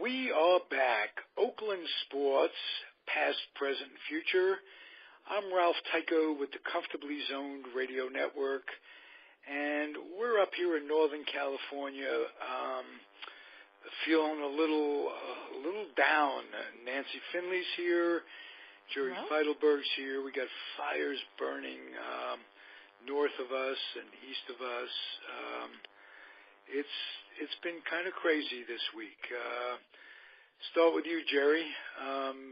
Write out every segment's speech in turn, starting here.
We are back. Oakland Sports, past, present, and future. I'm Ralph Tyko with the Comfortably Zoned Radio Network, and we're up here in Northern California, feeling a little down. Nancy Finley's here, Jerry Feitelberg's here. We got fires burning north of us and east of us. It's been kind of crazy this week. Start with you, Jerry,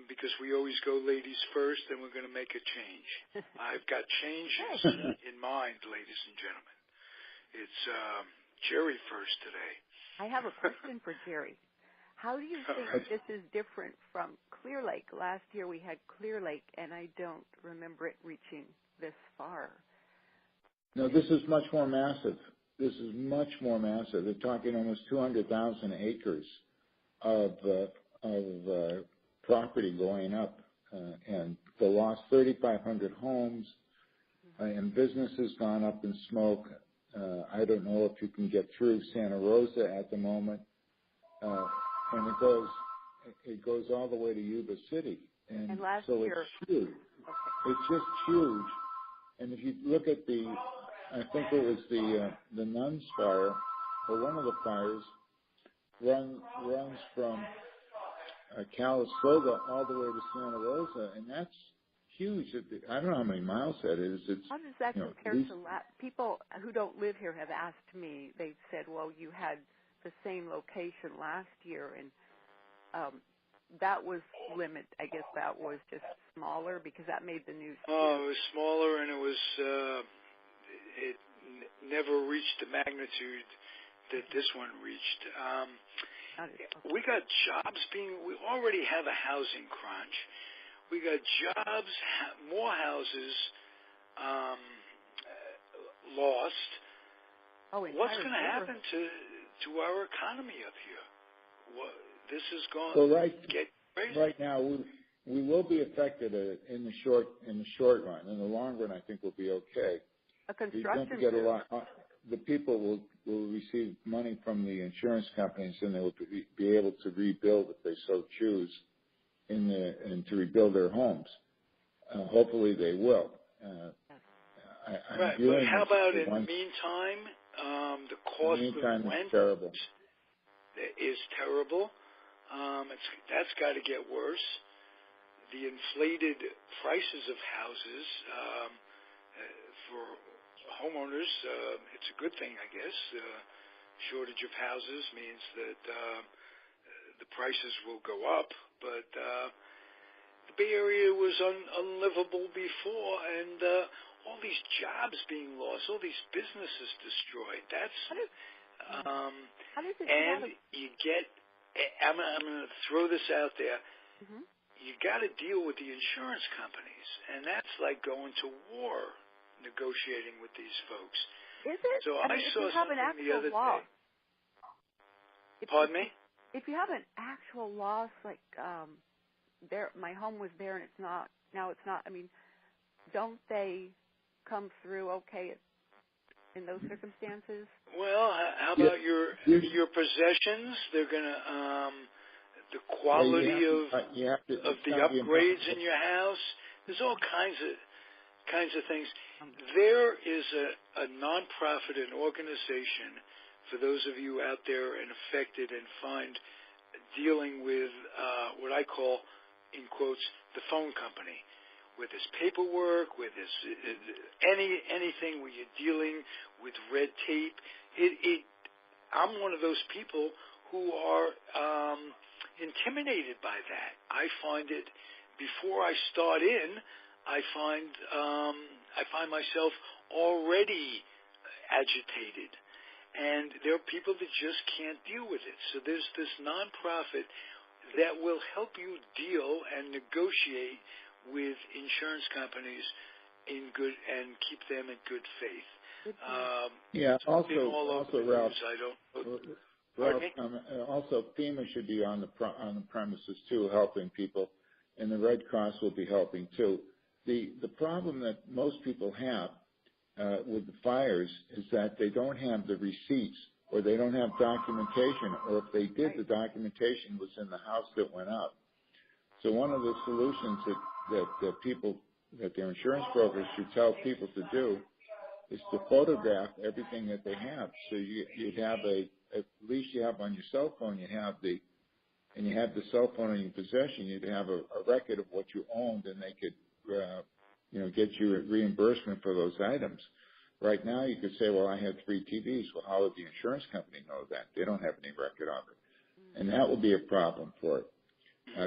because we always go ladies first, and we're going to make a change. I've got changes in mind, ladies and gentlemen. It's Jerry first today. I have a question for Jerry. How do you think this is different from Clear Lake? Last year we had Clear Lake, and I don't remember it reaching this far. No, this is much more massive. This is much more massive. They're talking almost 200,000 acres of property going up, and they lost 3,500 homes, and businesses gone up in smoke. I don't know if you can get through Santa Rosa at the moment, and it goes all the way to Yuba City, and last so year, it's huge. Okay. It's just huge, and if you look at I think it was the Nuns fire, or one of the fires, runs from Calistoga all the way to Santa Rosa, and that's huge. I don't know how many miles that is. How does that compare to people who don't live here have asked me? They've said, well, you had the same location last year, and that was limited. I guess that was just smaller because that made the news. Oh, it was smaller, and it never reached the magnitude that this one reached. We got jobs we already have a housing crunch. We got jobs, more houses lost. What's going to happen to our economy up here? This is going to get crazy. Right now, we will be affected in the short run. In the long run, I think we'll be okay. Don't forget a lot. The people will receive money from the insurance companies, and they will be able to rebuild if they so choose, and to rebuild their homes. Hopefully, they will. Right, but how about in the meantime? The cost of rent is terrible. That's got to get worse. The inflated prices of houses for homeowners, it's a good thing, I guess. Shortage of houses means that the prices will go up, but the Bay Area was unlivable before, and all these jobs being lost, all these businesses destroyed. I'm going to throw this out there. Mm-hmm. You got to deal with the insurance companies, and that's like going to war, negotiating with these folks. Is it? So I saw something the other day. Pardon me? If you have an actual loss, like my home was there and it's not, now it's not, I mean, don't they come through okay in those circumstances? Well, how about your possessions? They're going to, the quality of the upgrades in your house. There's all kinds of things. There is a nonprofit, an organization, for those of you out there and affected and find dealing with what I call, in quotes, the phone company, where there's paperwork, where there's anything where you're dealing with red tape. I'm one of those people who are intimidated by that. I find it, before I start in, I find myself already agitated, and there are people that just can't deal with it. So there's this nonprofit that will help you deal and negotiate with insurance companies in good and keep them in good faith. Also, Ralph. Also, FEMA should be on the premises too, helping people, and the Red Cross will be helping too. The problem that most people have with the fires is that they don't have the receipts or they don't have documentation, or if they did, the documentation was in the house that went up. So one of the solutions that their insurance brokers should tell people to do is to photograph everything that they have. So you'd have at least you have on your cell phone, you have the cell phone in your possession, you'd have a record of what you owned, and they could, get you a reimbursement for those items. Right now, you could say, well, I had 3 TVs. Well, how would the insurance company know that? They don't have any record of it. And that would be a problem for it.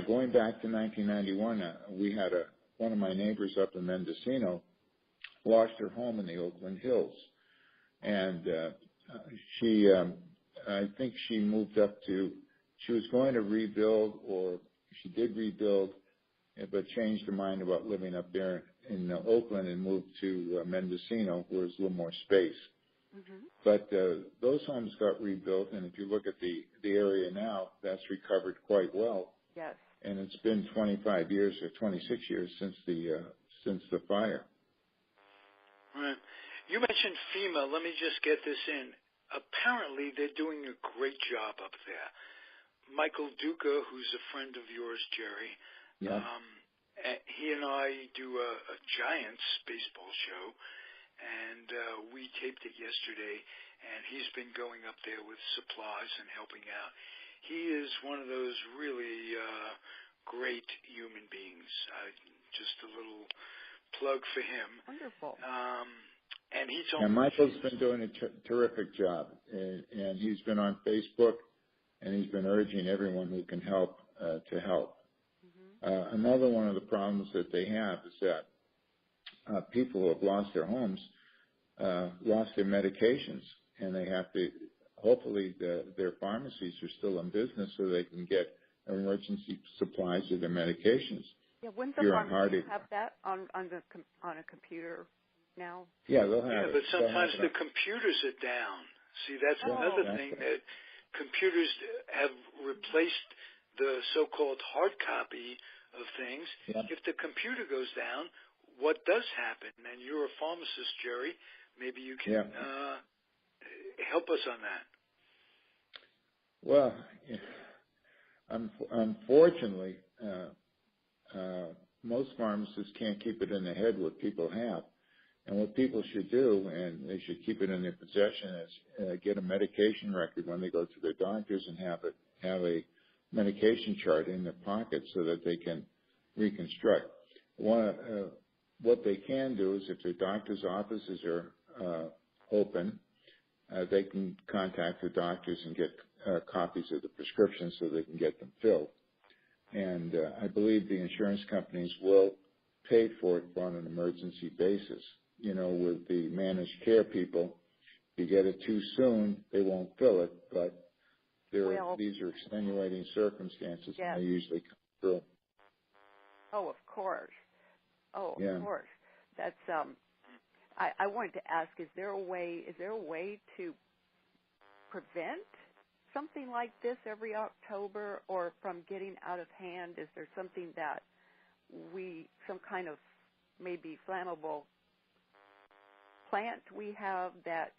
Going back to 1991, we had one of my neighbors up in Mendocino lost her home in the Oakland Hills. And I think she moved she was going to rebuild, or she did rebuild, but changed her mind about living up there in Oakland and moved to Mendocino, where there's a little more space. Mm-hmm. But those homes got rebuilt, and if you look at the area now, that's recovered quite well. Yes. And it's been 25 years or 26 years since the fire. Right. You mentioned FEMA. Let me just get this in. Apparently, they're doing a great job up there. Michael Duca, who's a friend of yours, Jerry, he and I do a Giants baseball show, and we taped it yesterday, and he's been going up there with supplies and helping out. He is one of those really great human beings. Just a little plug for him. Wonderful. And he's Michael's been doing a terrific job, and he's been on Facebook, and he's been urging everyone who can help to help. Mm-hmm. Another one of the problems that they have is that people who have lost their homes lost their medications, and they have to. Hopefully, their pharmacies are still in business so they can get emergency supplies of their medications. Yeah, wouldn't the pharmacies have that on a computer now? Yeah, they'll have it. But sometimes the computers are down. See, that's another thing that computers have replaced the so-called hard copy of things. Yeah. If the computer goes down, what does happen? And you're a pharmacist, Jerry. Maybe you can help us on that. Well, unfortunately, most pharmacists can't keep it in their head what people have. And what people should do, and they should keep it in their possession, is get a medication record when they go to their doctors and have a medication chart in their pocket so that they can reconstruct. What they can do is, if their doctor's offices are open, they can contact the doctors and get copies of the prescriptions so they can get them filled. And I believe the insurance companies will pay for it on an emergency basis. With the managed care people, if you get it too soon, they won't fill it, but these are extenuating circumstances, and they usually come through. Oh, of course. Of course. That's I wanted to ask, is there a way to prevent something like this every October, or from getting out of hand? Is there something that some kind of maybe flammable plant we have that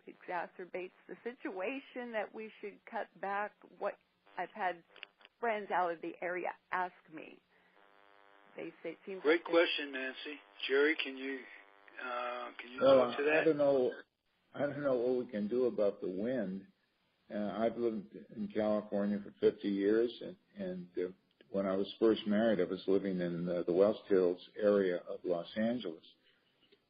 exacerbates the situation that we should cut back? What I've had friends out of the area ask me. They say it seems great question, Nancy. Jerry, can you talk to that? I don't know what we can do about the wind. I've lived in California for 50 years, and when I was first married, I was living in the West Hills area of Los Angeles.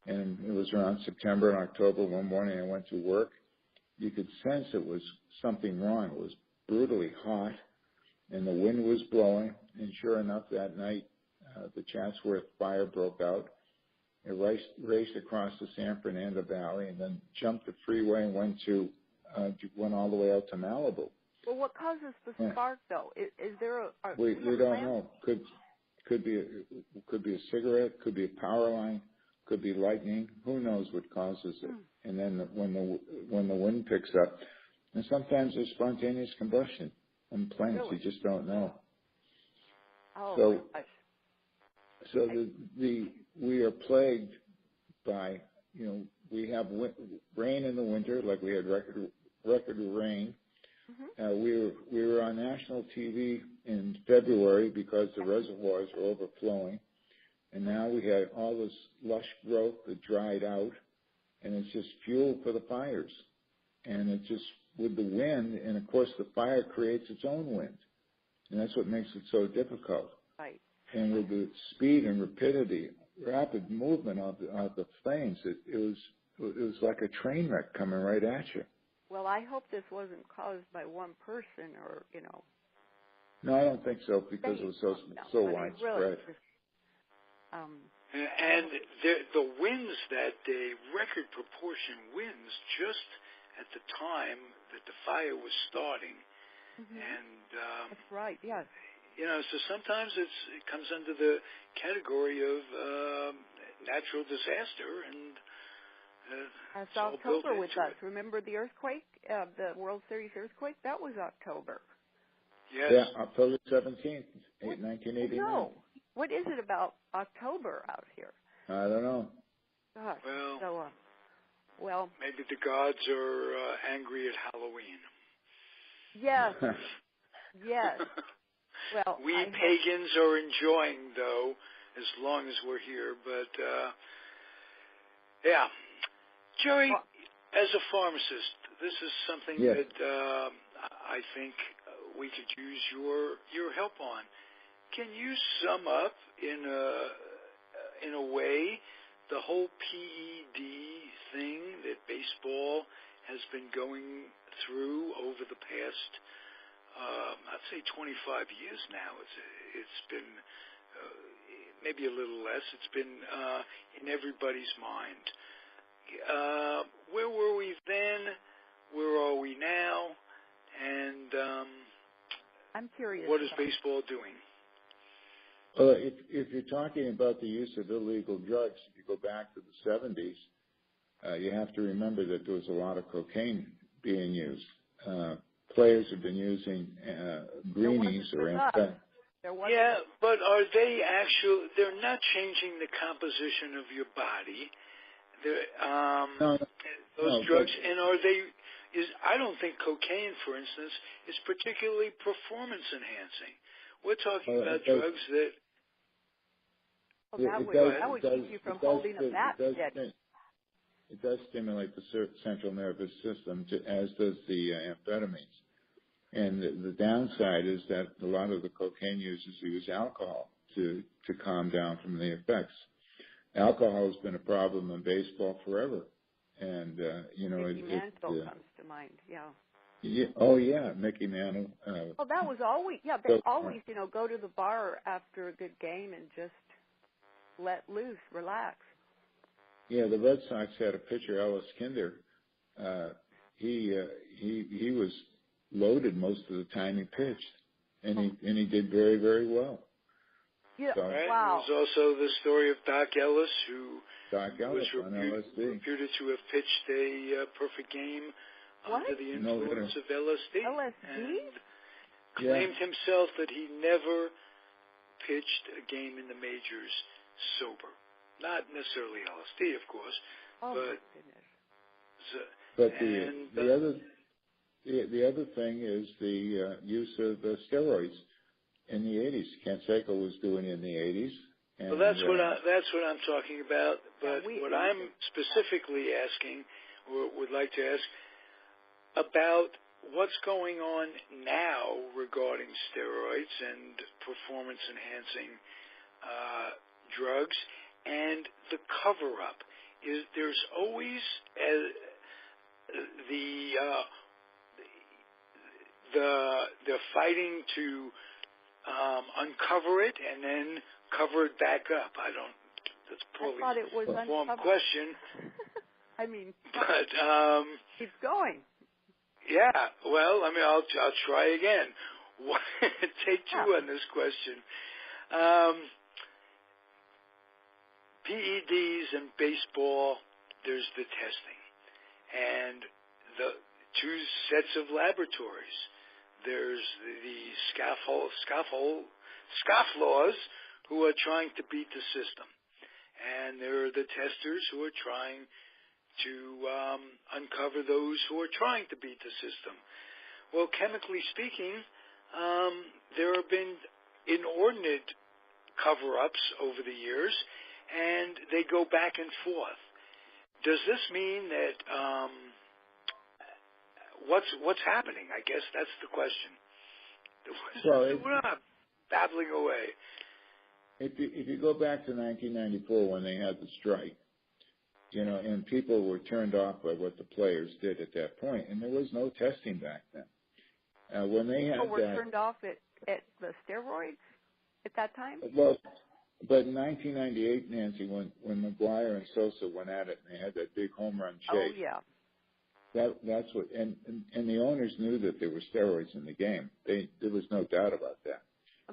And it was around September and October. One morning I went to work. You could sense it was something wrong. It was brutally hot, and the wind was blowing. And sure enough, that night, the Chatsworth fire broke out. It raced across the San Fernando Valley and then jumped the freeway and went all the way out to Malibu. Well, what causes the spark, though? Is there we don't know. Could be a cigarette. Could be a power line. Could be lightning. Who knows what causes it? And then when the wind picks up, and sometimes there's spontaneous combustion on plants. Really? You just don't know. Oh, my gosh. So we are plagued by, we have rain in the winter, like we had record record of rain. We were on national TV in February because the reservoirs were overflowing, and now we had all this lush growth that dried out, and it's just fuel for the fires. And it just, with the wind, and of course the fire creates its own wind, and that's what makes it so difficult. Right. And with the speed and rapid movement of the flames, it was like a train wreck coming right at you. Well, I hope this wasn't caused by one person, or No, I don't think so, because it was so widespread. Really and the winds that day, record proportion winds, just at the time that the fire was starting, and that's right. Yes. So sometimes it comes under the category of natural disaster, and it's October with us. Remember the earthquake, the World Series earthquake? That was October. Yes. Yeah, October 17th, 1989. No. What is it about October out here? I don't know. Gosh. Well, maybe the gods are angry at Halloween. Yes. Yes. Well, we pagans are enjoying, though, as long as we're here. But, yeah. Jerry, as a pharmacist, this is something that I think we could use your help on. Can you sum up in a way the whole PED thing that baseball has been going through over the past, I'd say 25 years now? It's been maybe a little less. It's been in everybody's mind. Where were we then? Where are we now? And I'm curious. What is baseball doing? Well, if you're talking about the use of illegal drugs, if you go back to the 70s, you have to remember that there was a lot of cocaine being used. Players have been using greenies or amphetamines. Yeah, but are they they're not changing the composition of your body. Those drugs, and I don't think cocaine, for instance, is particularly performance enhancing. We're talking about drugs that... that would keep you from holding a bat steady. It does stimulate the central nervous system, as does the amphetamines. And the downside is that a lot of the cocaine users use alcohol to calm down from the effects. Alcohol has been a problem in baseball forever, and Mickey Mantle comes to mind. Yeah. Yeah. Oh yeah, Mickey Mantle. Well, that was always they always go to the bar after a good game and just let loose, relax. Yeah, the Red Sox had a pitcher, Ellis Kinder. He was loaded most of the time he pitched, and he did very, very well. Yeah. So, Wow. There's also the story of Doc Ellis, who was reputed to have pitched a perfect game under the influence of LSD. And claimed himself that he never pitched a game in the majors sober. Not necessarily LSD, of course, but the other thing is the use of steroids in the 80s. Canseco was doing it in the 80s. Well, that's what I'm talking about. But what I'm specifically asking, or would like to ask, about what's going on now regarding steroids and performance-enhancing drugs, and the cover-up. There's always they're fighting to uncover it and then cover it back up. That's probably a form question. I mean, but keep going. Yeah, well, I'll try again. Take two on this question. PEDs in baseball, there's the testing, and the two sets of laboratories. There's the scofflaws who are trying to beat the system, and there are the testers who are trying to uncover those who are trying to beat the system. Well, chemically speaking, there have been inordinate cover-ups over the years, and they go back and forth. Does this mean that what's happening? I guess that's the question. Well, we're not babbling away. If you go back to 1994 when they had the strike, and people were turned off by what the players did at that point, and there was no testing back then. When they had people were turned off at the steroids at that time? Well, but in 1998, Nancy, when McGuire and Sosa went at it and they had that big home run chase. Oh, yeah. That's what, and the owners knew that there were steroids in the game. There was no doubt about that.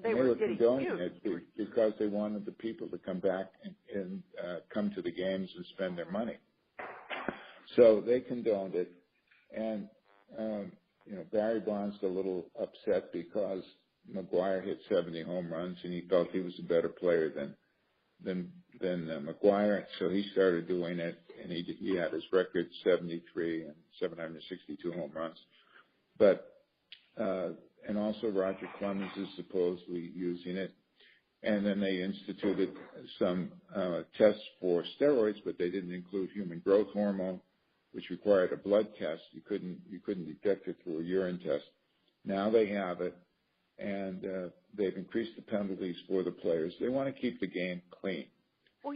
They were condoning it because they wanted the people to come back and come to the games and spend their money. So they condoned it, and Barry Bonds got a little upset because McGuire hit 70 home runs, and he felt he was a better player than McGuire. So he started doing it, and he had his record 73 and 762 home runs. But and also Roger Clemens is supposedly using it. And then they instituted some tests for steroids, but they didn't include human growth hormone, which required a blood test. You couldn't detect it through a urine test. Now they have it, and they've increased the penalties for the players. They want to keep the game clean. Well,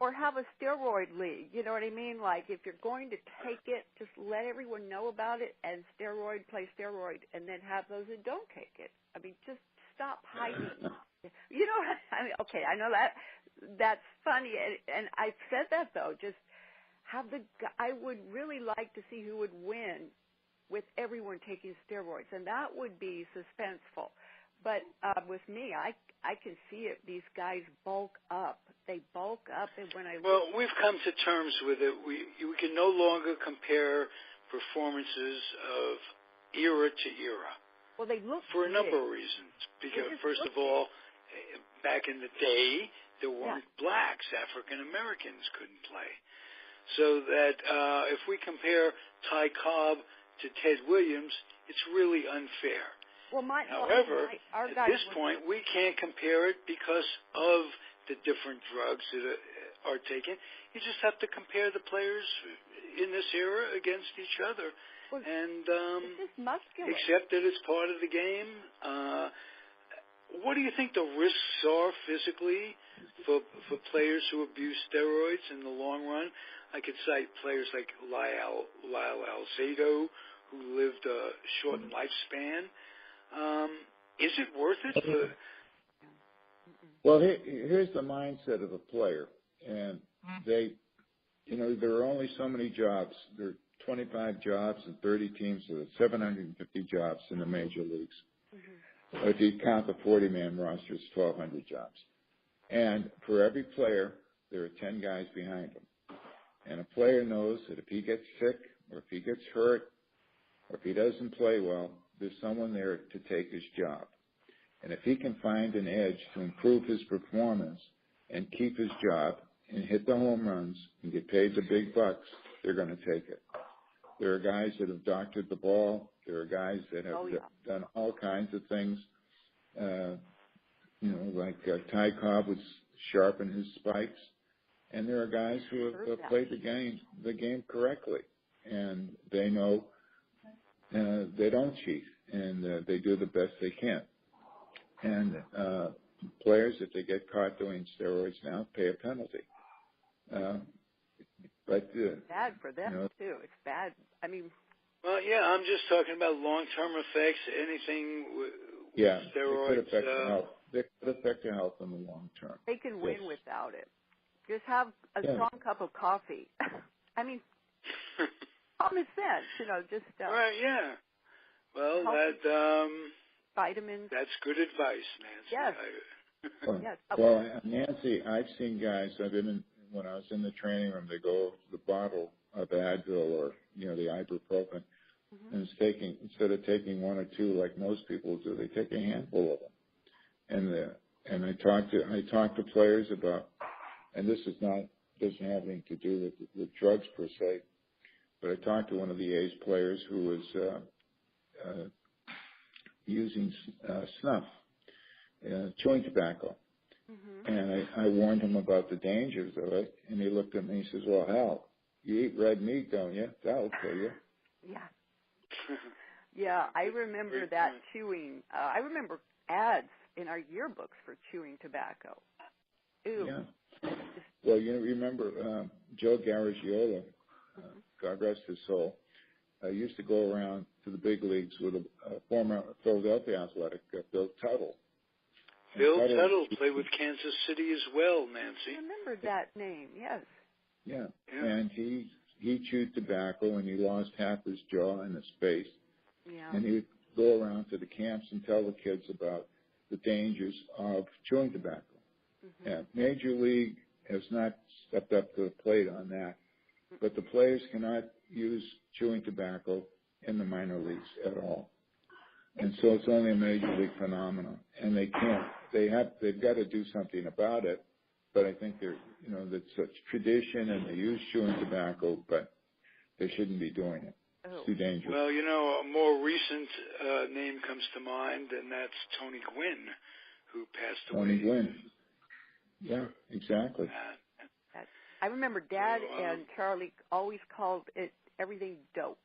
or have a steroid league. You know what I mean? Like, if you're going to take it, just let everyone know about it and play steroid, and then have those that don't take it. I mean, just stop hiding. You know what I mean? Okay, I know that's funny, and I said that, though. Just have I would really like to see who would win with everyone taking steroids, and that would be suspenseful. But with me, I can see it. These guys bulk up. They bulk up, and well, we've come to terms with it. We can no longer compare performances of era to era. Well, they look for a number of reasons. Because first of all, back in the day, there weren't blacks. African Americans couldn't play. So that if we compare Ty Cobb to Ted Williams, it's really unfair. Well, however, at this point, we can't compare it because of the different drugs that are taken. You just have to compare the players in this era against each other, and accept that it's part of the game. What do you think the risks are physically for players who abuse steroids in the long run? I could cite players like Lyle Alzado, who lived a short lifespan. Is it worth it? Well, here's the mindset of a player, and there are only so many jobs. There are 25 jobs and 30 teams, so there's 750 jobs in the major leagues. Mm-hmm. If you count the 40-man roster, it's 1,200 jobs. And for every player, there are 10 guys behind him. And a player knows that if he gets sick, or if he gets hurt, or if he doesn't play well, there's someone there to take his job. And if he can find an edge to improve his performance and keep his job and hit the home runs and get paid the big bucks, they're going to take it. There are guys that have doctored the ball. There are guys that have done all kinds of things. Like Ty Cobb would sharpen his spikes. And there are guys who have played the game correctly. And they know they don't cheat, and they do the best they can. And players, if they get caught doing steroids now, pay a penalty. But it's bad for them too. It's bad. I mean. Well, yeah, I'm just talking about long-term effects. Anything with steroids. They could affect your health in the long term. They can win without it. Just have a strong cup of coffee. I mean, common sense, just. Right. Yeah. Well, that. Vitamins. That's good advice, Nancy. Yes. Well, Nancy, I've seen guys. When I was in the training room, they go to the bottle of Advil or the ibuprofen, and instead of taking one or two like most people do, they take a handful of them. And I talk to players about, and this is not doesn't have anything to do with drugs per se. But I talked to one of the A's players who was using snuff, chewing tobacco. Mm-hmm. And I warned him about the dangers of it, and he looked at me and he says, well, hell, you eat red meat, don't you? That'll kill you. Yeah. Yeah, I remember that chewing. I remember ads in our yearbooks for chewing tobacco. Ew. Yeah. Well, you remember Joe Garagiola, God rest his soul, used to go around to the big leagues with a former Philadelphia athletic, Bill Tuttle. Bill Tuttle played with Kansas City as well, Nancy. I remember that name, yes. Yeah, and he chewed tobacco and he lost half his jaw and his face. Yeah. And he would go around to the camps and tell the kids about the dangers of chewing tobacco. Mm-hmm. Yeah, Major League has not stepped up to the plate on that, but the players cannot use chewing tobacco in the minor leagues at all. And so it's only a Major League phenomenon, and they can't. They've got to do something about it. But I think that's such tradition, and they use chewing tobacco, but they shouldn't be doing it. It's too dangerous. Well, a more recent name comes to mind, and that's Tony Gwynn, who passed away. Tony Gwynn. Yeah, exactly. I remember Dad and Charlie always called everything dope.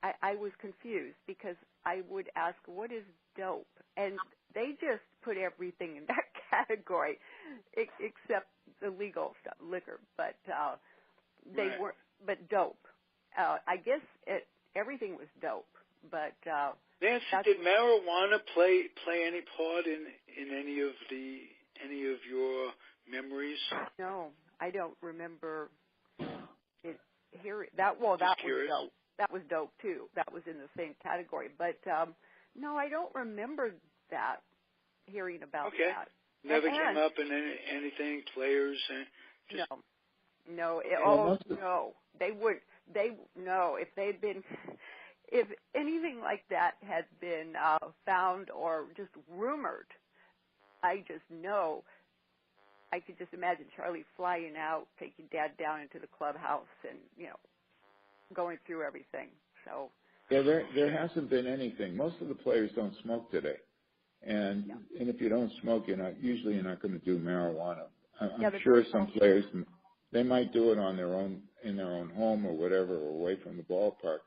I was confused because I would ask, what is dope? And they just put everything in that category except the legal stuff, liquor. But they weren't. But dope. I guess everything was dope. But Nancy, did marijuana play any part in any of your memories? No, I don't remember it here. That was dope. That was dope too. That was in the same category. But no, I don't remember that. Hearing about that. Never came up in anything. Players. No. They would. If anything like that had been found or just rumored, I just know. I could just imagine Charlie flying out, taking Dad down into the clubhouse, and going through everything. So. Yeah, there hasn't been anything. Most of the players don't smoke today, and if you don't smoke, you're not going to do marijuana. I'm sure some players they might do it on their own in their own home or whatever, or away from the ballpark.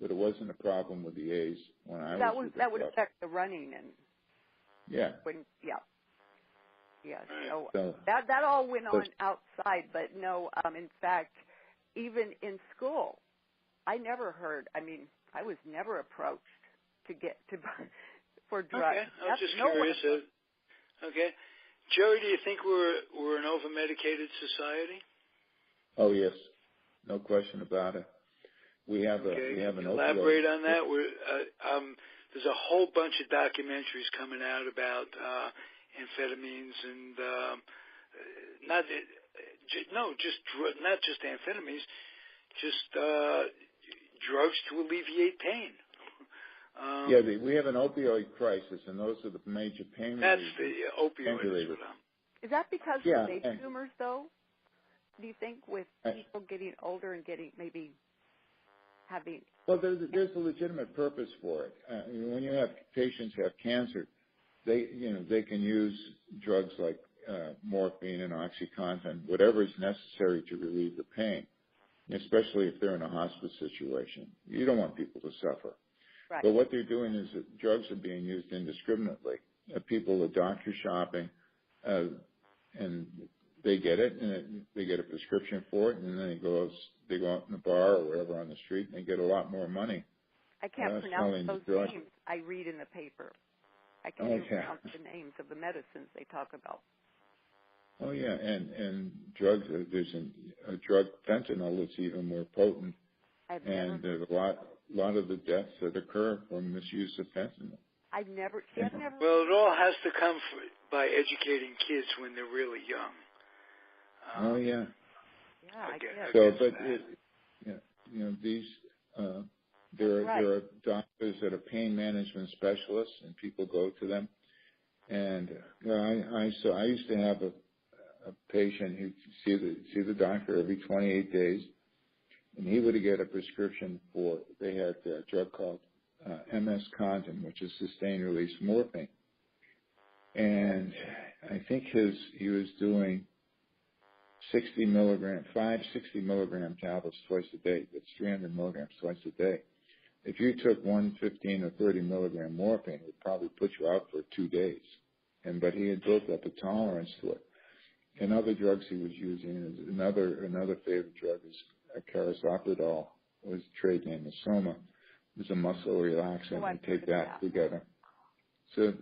But it wasn't a problem with the A's when I was. That would affect the running and. Yeah. Yes. So that all went on outside, but no. In fact, even in school, I never heard. I mean, I was never approached to get for drugs. Okay, I was just curious. Okay, Jerry, do you think we're an over-medicated society? Oh yes, no question about it. We have an elaborate on that. There's a whole bunch of documentaries coming out about amphetamines and not just amphetamines, just drugs to alleviate pain. We have an opioid crisis, and those are the major pain relievers. That's the opioids. Is that because of baby boomers, though? Do you think with people getting older and maybe having? Well, there's a legitimate purpose for it. When you have patients have cancer, they can use drugs like morphine and OxyContin, whatever is necessary to relieve the pain, especially if they're in a hospice situation. You don't want people to suffer. Right. But what they're doing is that drugs are being used indiscriminately. People are doctor shopping, and they get it, and they get a prescription for it, and then they go out in the bar or wherever on the street, and they get a lot more money. I can't pronounce those names I read in the paper. I can't even pronounce the names of the medicines they talk about. Oh yeah, and drugs. There's a drug fentanyl that's even more potent, and there's a lot of the deaths that occur from misuse of fentanyl. I've never. Well, it all has to come by educating kids when they're really young. Oh yeah. Yeah, I guess. So, but these. There are doctors that are pain management specialists, and people go to them. And I used to have patient who'd see the doctor every 28 days, and he would get a prescription for, they had a drug called MS Condom, which is sustained release morphine. And I think he was doing 60 milligram tablets twice a day. That's 300 milligrams twice a day. If you took 115 or 30 milligram morphine, it would probably put you out for 2 days. But he had built up a tolerance to it. And other drugs he was using, another favorite drug is carisoprodol, was trade name is Soma. It's a muscle relaxant. They take that together. So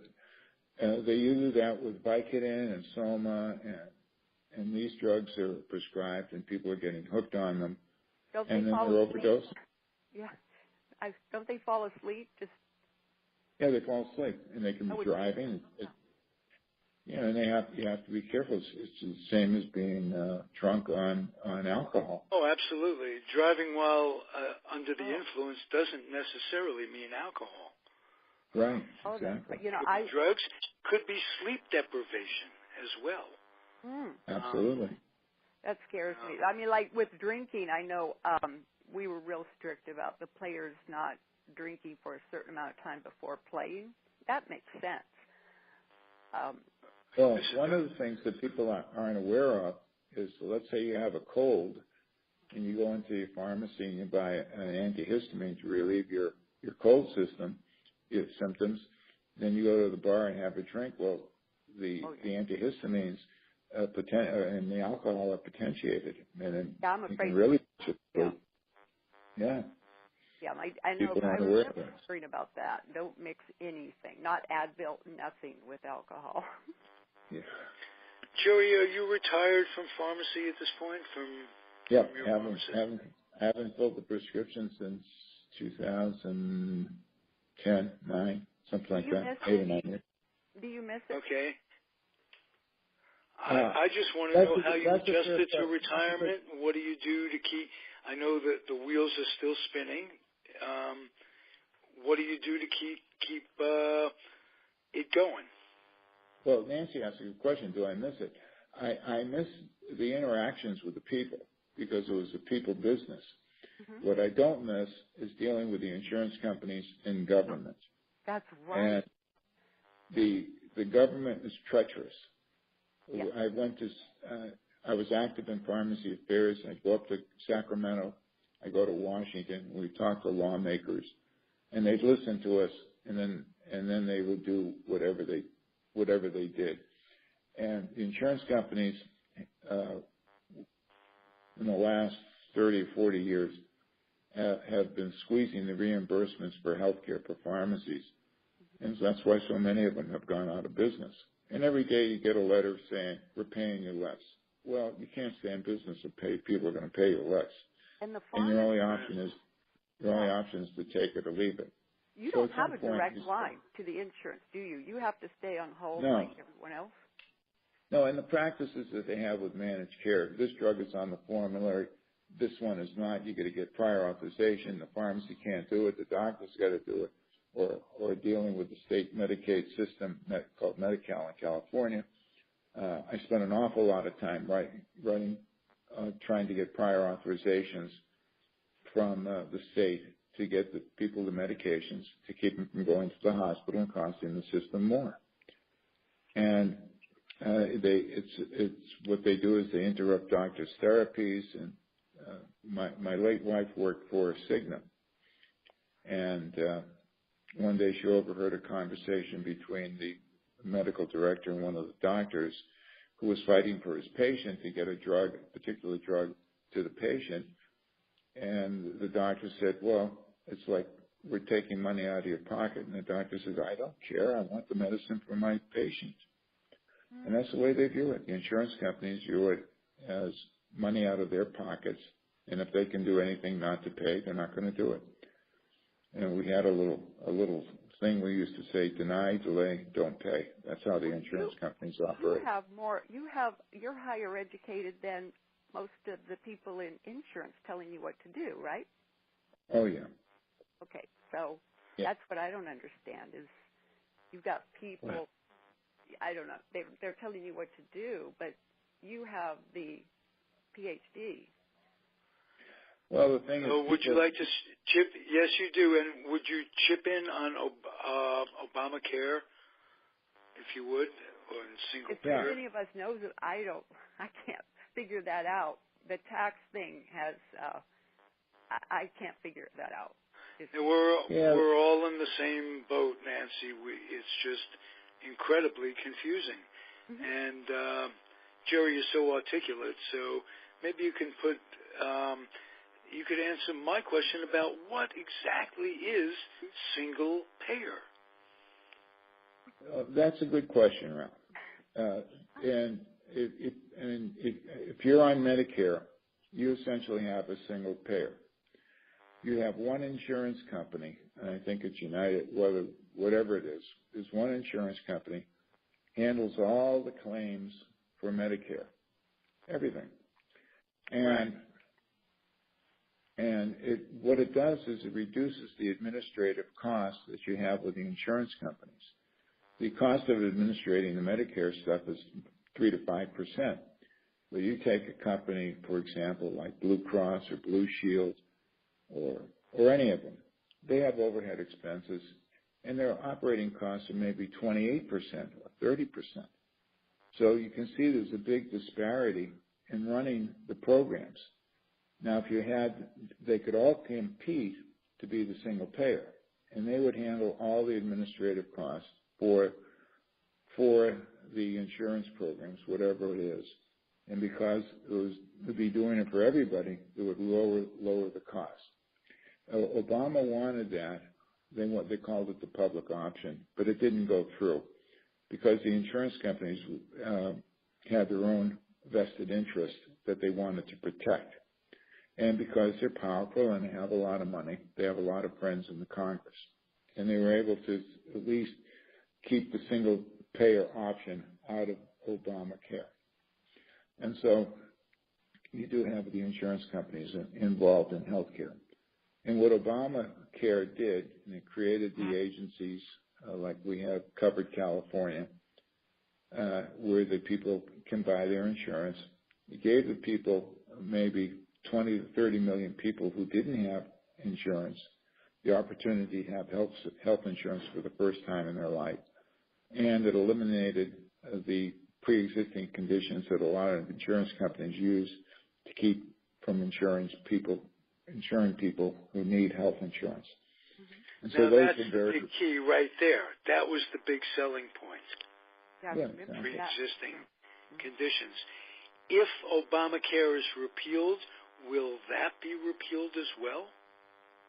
they use that with Vicodin and Soma, and these drugs are prescribed, and people are getting hooked on them, and then they're overdosing. Yeah. Don't they fall asleep? Yeah, they fall asleep, and they can be driving. And you have to be careful. It's the same as being drunk on alcohol. Oh, absolutely. Driving while under the influence doesn't necessarily mean alcohol. Right, exactly. Could be drugs, could be sleep deprivation as well. Absolutely. That scares me. I mean, like with drinking, I know we were real strict about the players not drinking for a certain amount of time before playing. That makes sense. Well, one of the things that people aren't aware of is, let's say you have a cold, and you go into your pharmacy and you buy an antihistamine to relieve your cold symptoms. Then you go to the bar and have a drink. Well, the antihistamines and the alcohol are potentiated, and I'm afraid. You can really Yeah, I know. People aren't I aware was of that. worried about that. Don't mix anything, not Advil, nothing with alcohol. Yeah. Joey, are you retired from pharmacy at this point? Haven't filled the prescription since 2010, 9, something like that, 8 or 9 years. Do you miss it? Okay. I just want to know how you adjusted to retirement. What do you do to keep? I know that the wheels are still spinning. What do you do to keep it going? Well, Nancy asked a good question. Do I miss it? I miss the interactions with the people because it was a people business. Mm-hmm. What I don't miss is dealing with the insurance companies and government. That's right. And the government is treacherous. Yeah. I was active in pharmacy affairs. I go up to Sacramento. I go to Washington. We talk to lawmakers, and they'd listen to us, and then they would do whatever they did. And the insurance companies, in the last 30 or 40 years, have been squeezing the reimbursements for healthcare for pharmacies. And so that's why so many of them have gone out of business. And every day you get a letter saying, we're paying you less. Well, you can't stay in business and people are going to pay you less. And your only option is to take it or leave it. You don't have a direct line to the insurance, do you? You have to stay on hold like everyone else? No, and the practices that they have with managed care, this drug is on the formulary, this one is not. You got to get prior authorization. The pharmacy can't do it. The doctor's got to do it. Or dealing with the state Medicaid system called Medi-Cal in California. I spent an awful lot of time trying to get prior authorizations from the state to get the people the medications to keep them from going to the hospital and costing the system more. And it's what they do is they interrupt doctors' therapies. And my late wife worked for Cigna, and one day she overheard a conversation between the medical director and one of the doctors who was fighting for his patient to get a particular drug to the patient. And the doctor said, well, it's like we're taking money out of your pocket. And the doctor says, I don't care. I want the medicine for my patient. And that's the way they view it. The insurance companies view it as money out of their pockets. And if they can do anything not to pay, they're not going to do it. And we had a little thing we used to say: deny, delay, don't pay. That's how the insurance companies operate. You're higher educated than most of the people in insurance telling you what to do, right? Oh yeah. Okay, so that's what I don't understand is you've got people. I don't know. They're telling you what to do, but you have the PhD. Well, the thing is, would you like to chip? Yes, you do. And would you chip in on Obamacare, if you would, or in single payer? If any of us knows it, I can't figure that out. The tax thing has, I can't figure that out. We're all in the same boat, Nancy. It's just incredibly confusing. Mm-hmm. And Jerry is so articulate, so maybe you can put. You could answer my question about what exactly is single payer. That's a good question, Ralph. And if you're on Medicare, you essentially have a single payer. You have one insurance company, and I think it's United, whatever it is. There's one insurance company, handles all the claims for Medicare, everything. And what it does is it reduces the administrative costs that you have with the insurance companies. The cost of administrating the Medicare stuff is 3 to 5%. But you take a company, for example, like Blue Cross or Blue Shield or any of them, they have overhead expenses, and their operating costs are maybe 28% or 30%. So you can see there's a big disparity in running the programs. Now, they could all compete to be the single payer, and they would handle all the administrative costs for the insurance programs, whatever it is. And because it would be doing it for everybody, it would lower the cost. Obama wanted that. They called it the public option, but it didn't go through because the insurance companies had their own vested interest that they wanted to protect. And because they're powerful and they have a lot of money, they have a lot of friends in the Congress. And they were able to at least keep the single-payer option out of Obamacare. And so you do have the insurance companies involved in health care. And what Obamacare did, and it created the agencies like we have Covered California, where the people can buy their insurance. It gave the people maybe 20 to 30 million people who didn't have insurance the opportunity to have health insurance for the first time in their life. And it eliminated the pre-existing conditions that a lot of insurance companies use to keep from insuring people who need health insurance. Mm-hmm. And so now that's the big key right there. That was the big selling point. Yeah, pre-existing conditions. If Obamacare is repealed, will that be repealed as well?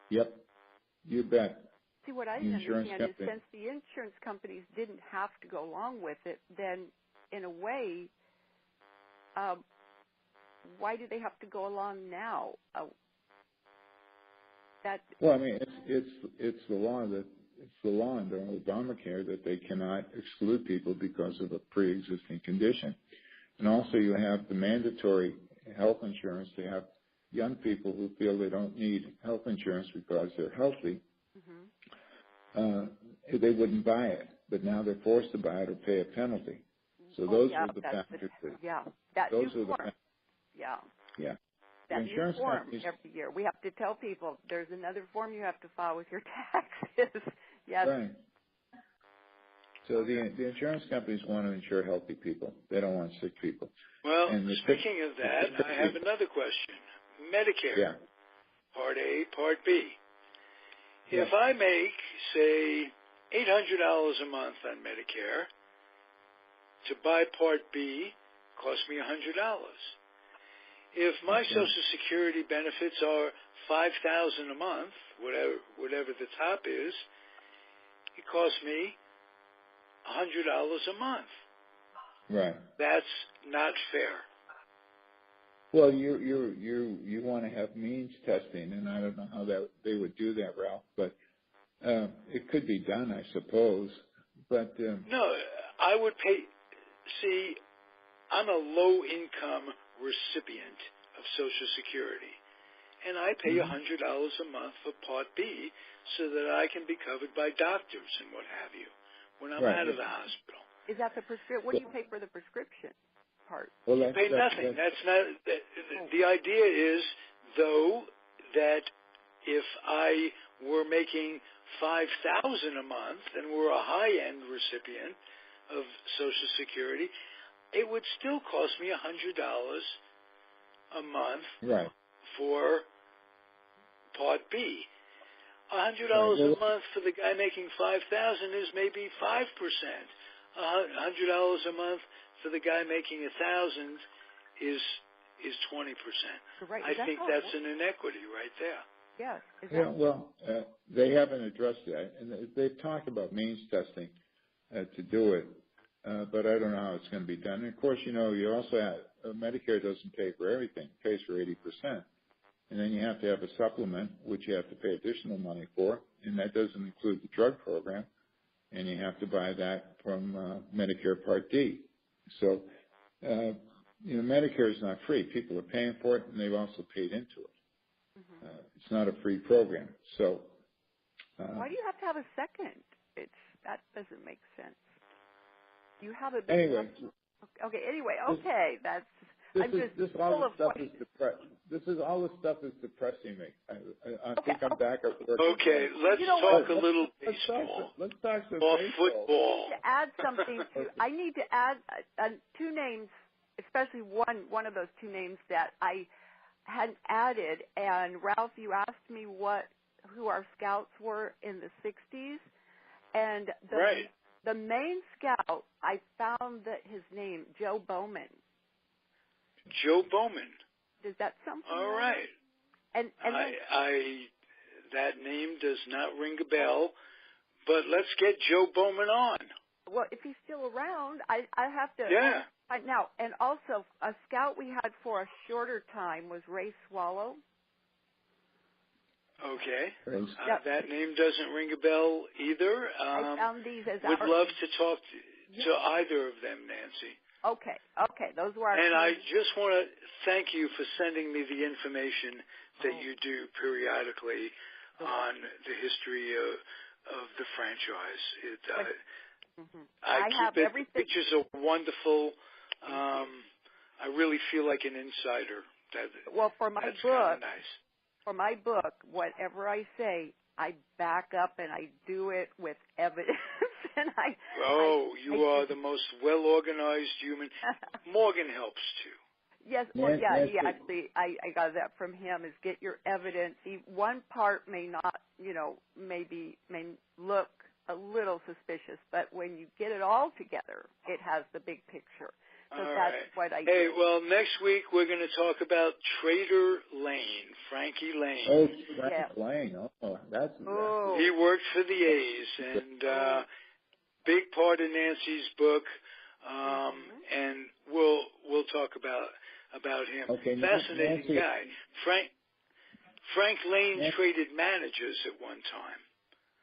Yep, you bet. See, what I didn't understand is since the insurance companies didn't have to go along with it, then in a way, why do they have to go along now? Well, I mean, it's the law under Obamacare that they cannot exclude people because of a pre-existing condition. And also you have the mandatory health insurance to have young people who feel they don't need health insurance because they're healthy. Mm-hmm. They wouldn't buy it, but now they're forced to buy it or pay a penalty. So those are the factors. Those are the factors. Yeah. That new form every year. We have to tell people there's another form you have to file with your taxes. Yes. Right. So the insurance companies want to insure healthy people. They don't want sick people. Well, speaking of that, I have another question. Medicare, Part A, Part B. Yeah. If I make, say, $800 a month on Medicare, to buy Part B costs me $100. If my Social Security benefits are $5,000 a month, whatever the top is, it costs me $100 a month. Right. That's not fair. Well, you want to have means testing, and I don't know how they would do that, Ralph, but it could be done, I suppose. But no, I would pay. See, I'm a low-income recipient of Social Security, and I pay $100 a month for Part B so that I can be covered by doctors and what have you when I'm out of the hospital. Is that the prescription? What do you pay for the prescription? part? Well, you pay nothing. That's not. The idea is, though, that if I were making $5,000 a month and were a high-end recipient of Social Security, it would still cost me $100 a month for Part B. $100 a month for the guy making $5,000 is maybe 5%. $100 a month for the guy making $1,000 is 20%. Right. I think that's an inequity right there. Yes. Yeah. Well, they haven't addressed that, and they've talked about means testing to do it, but I don't know how it's going to be done. And of course, you also have Medicare doesn't pay for everything; it pays for 80%. And then you have to have a supplement, which you have to pay additional money for, and that doesn't include the drug program, and you have to buy that from Medicare Part D. So, Medicare is not free. People are paying for it, and they've also paid into it. Mm-hmm. It's not a free program. So, why do you have to have a second? That doesn't make sense. You have a anyway. Okay. Anyway. Okay. This is all the stuff is depressing me. I think I'm back at work. Okay, let's talk a little baseball. Let's talk some or baseball. Football. To add something I need to add two names, especially one of those two names that I hadn't added. And Ralph, you asked me who our scouts were in the '60s, and the main scout, I found that his name, Joe Bowman. Joe Bowman. Does that sound familiar? All right. And that name does not ring a bell, but let's get Joe Bowman on. Well, if he's still around, I have to. Yeah. Right now, and also a scout we had for a shorter time was Ray Swallow. Okay. That name doesn't ring a bell either. I found these as would love to talk to either of them, Nancy. Okay, those were our And I just want to thank you for sending me the information that you do periodically on the history of the franchise. I keep it. Everything. Pictures are wonderful. I really feel like an insider. For my that's book, nice. For my book, whatever I say, I back up and I do it with evidence. You are the most well-organized human. Morgan helps too. Yes, actually, I got that from him, is get your evidence. One part may not, may look a little suspicious, but when you get it all together, it has the big picture. So that's what I do. Hey, well, next week we're going to talk about Trader Lane, Frankie Lane. Oh, Frank Lane. Oh, that's. He worked for the A's, and big part of Nancy's book, and we'll talk about him. Okay, fascinating Nancy. Guy. Frank Lane traded managers at one time.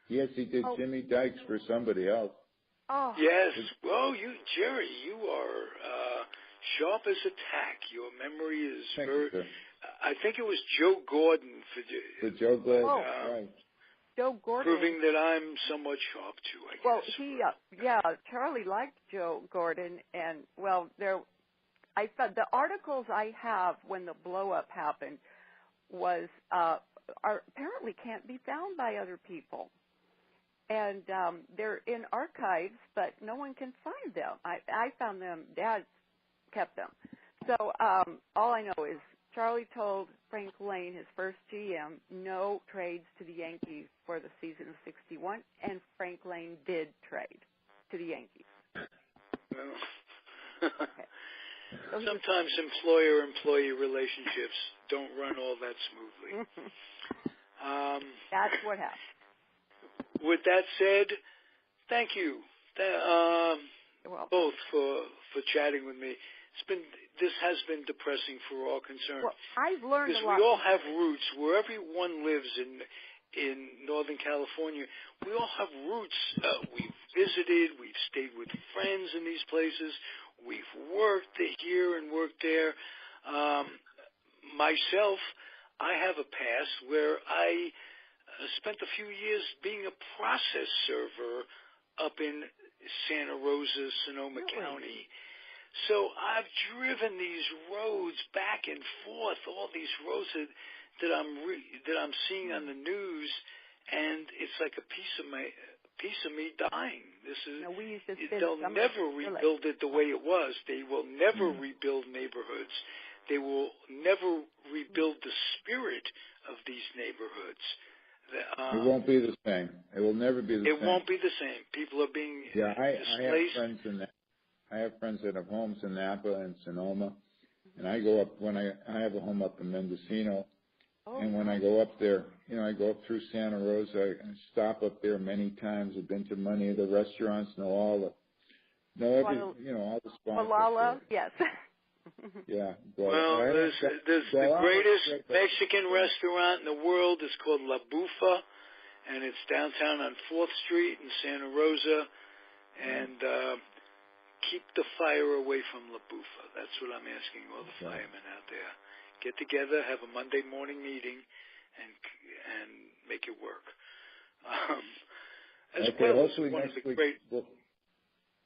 Yes, he did. Jimmy Dykes for somebody else. Oh. Yes. Well, Jerry, you are sharp as a tack. Your memory is very. I think it was Joe Gordon for Joe Gordon, right? Joe Gordon. Proving that I'm somewhat sharp too, I guess. Well, Charlie liked Joe Gordon, and I thought the articles I have when the blow up happened was apparently can't be found by other people. And they're in archives, but no one can find them. I found them. Dad kept them. So all I know is Charlie told Frank Lane, his first GM, no trades to the Yankees for the season of '61, and Frank Lane did trade to the Yankees. Well, so sometimes employer-employee relationships don't run all that smoothly. That's what happened. With that said, thank you both for chatting with me. This has been depressing for all concerned. Well, I've learned a lot. Because we all have roots. Where everyone lives in Northern California, we all have roots. We've visited. We've stayed with friends in these places. We've worked here and worked there. Myself, I have a past where I spent a few years being a process server up in Santa Rosa, Sonoma County. So I've driven these roads back and forth, all these roads that I'm seeing on the news, and it's like a piece of me dying. This is they'll never rebuild it the way it was. They will never rebuild neighborhoods. They will never rebuild the spirit of these neighborhoods. It won't be the same. It will never be the same. It won't be the same. People are being displaced. I have friends that have homes in Napa and Sonoma, and I go up when I have a home up in Mendocino, and when I go up there, I go up through Santa Rosa. I stop up there many times. I've been to many of the restaurants, all the spots. Malala, yes. Yeah. Well, there's the greatest Mexican restaurant in the world. It's called La Bufa, and it's downtown on 4th Street in Santa Rosa. And keep the fire away from La Bufa. That's what I'm asking all the firemen out there. Get together, have a Monday morning meeting, and make it work. Hopefully next week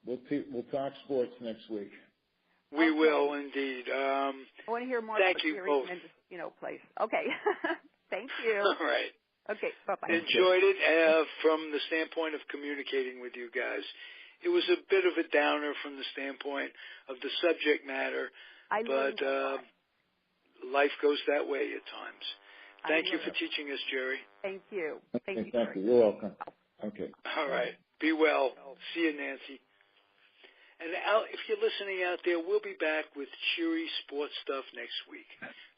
we'll talk sports next week. We will indeed. I want to hear more about the Mendocino place. Okay. Thank you. All right. Okay, bye-bye. Enjoyed it from the standpoint of communicating with you guys. It was a bit of a downer from the standpoint of the subject matter, but life goes that way at times. Thank you for teaching us, Jerry. Thank you. Thank you. You're welcome. Okay. All right. Be well. See you, Nancy. And if you're listening out there, we'll be back with cheery sports stuff next week.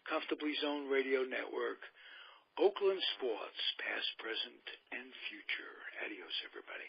Comfortably Zoned Radio Network. Oakland Sports, past, present, and future. Adios, everybody.